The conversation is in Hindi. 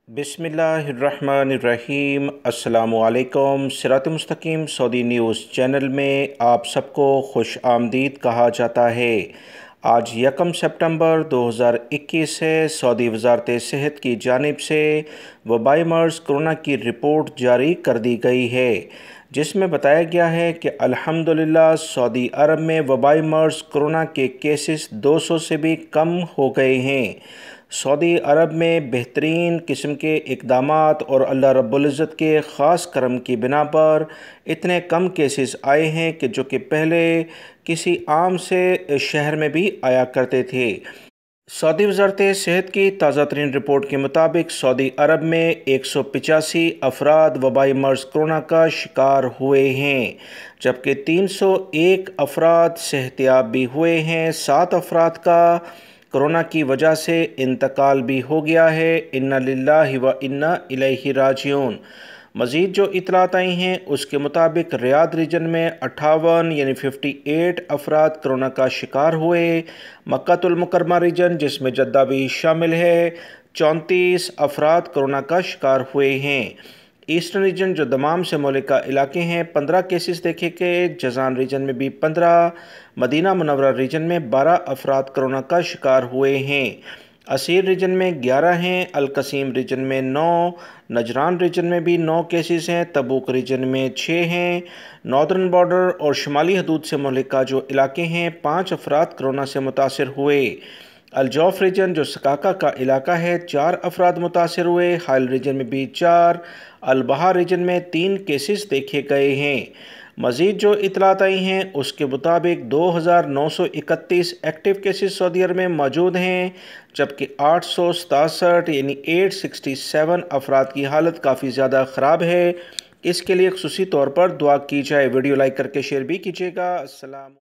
बिस्मिल्लाहिर्रहमानिर्रहीम। अस्सलामुअलैकुम। सिरात.e.मustaqeem सऊदी न्यूज़ चैनल में आप सबको खुश आमदीद कहा जाता है। आज 1 सितंबर 2021 है। सऊदी वज़ारत सेहत की जानिब से वबाई मर्ज़ कोरोना की रिपोर्ट जारी कर दी गई है, जिसमें बताया गया है कि अल्हम्दुलिल्लाह सऊदी अरब में वबाई मर्ज़ कोरोना के केसेस 200 से भी कम हो गए हैं। सऊदी अरब में बेहतरीन किस्म के इक़दामात और अल्लाह रब्बुल इज़्ज़त के ख़ास करम की बिना पर इतने कम केसेस आए हैं कि जो कि पहले किसी आम से शहर में भी आया करते थे। सऊदी वज़ारत सेहत की ताज़ा तरीन रिपोर्ट के मुताबिक सऊदी अरब में 185 अफराद वबाई मर्ज़ कोरोना का शिकार हुए हैं, जबकि 301 अफराद सेहतयाब भी हुए हैं। 7 अफराद का कोरोना की वजह से इंतकाल भी हो गया है। इन्ना लिल्लाहि व इन्ना इलैहि राजिऊन। मज़ीद जो इतलात आई हैं उसके मुताबिक रियाद रीजन में 58 यानी 58 अफराद कोरोना का शिकार हुए। मक्कातुल मुकर्रमा रीजन जिसमें जद्दा भी शामिल है, 34 अफराद कोरोना का शिकार हुए हैं। ईस्टर्न रीजन जो दमाम से मौलिका इलाके हैं 15 केसेस देखे गए। जज़ान रीजन में भी 15, मदीना मुनव्वरा रीजन में 12 अफराद कोरोना का शिकार हुए हैं। असीर रीजन में 11 हैं, अलकसीम रीजन में 9, नजरान रीजन में भी 9 केसेस हैं, तबूक रीजन में 6 हैं। नॉर्दर्न बॉर्डर और शुमाली हदूद से मौलिका जो इलाके हैं 5 अफराद कोरोना से मुतासर हुए। अलजौफ रीजन जो सकाका का इलाका है 4 अफराद मुतासर हुए। हाइल रीजन में भी 4, अलबहा रीजन में 3 केसेस देखे गए हैं। मज़ीद जो इतलात आई हैं उसके मुताबिक 2931 एक्टिव केसेस सऊदी अरब में मौजूद हैं, जबकि 867 यानी 867 अफराद की हालत काफ़ी ज़्यादा ख़राब है। इसके लिए ख़ुसूसी तौर पर दुआ की जाए। वीडियो लाइक करके शेयर भी कीजिएगा। अस्सलाम।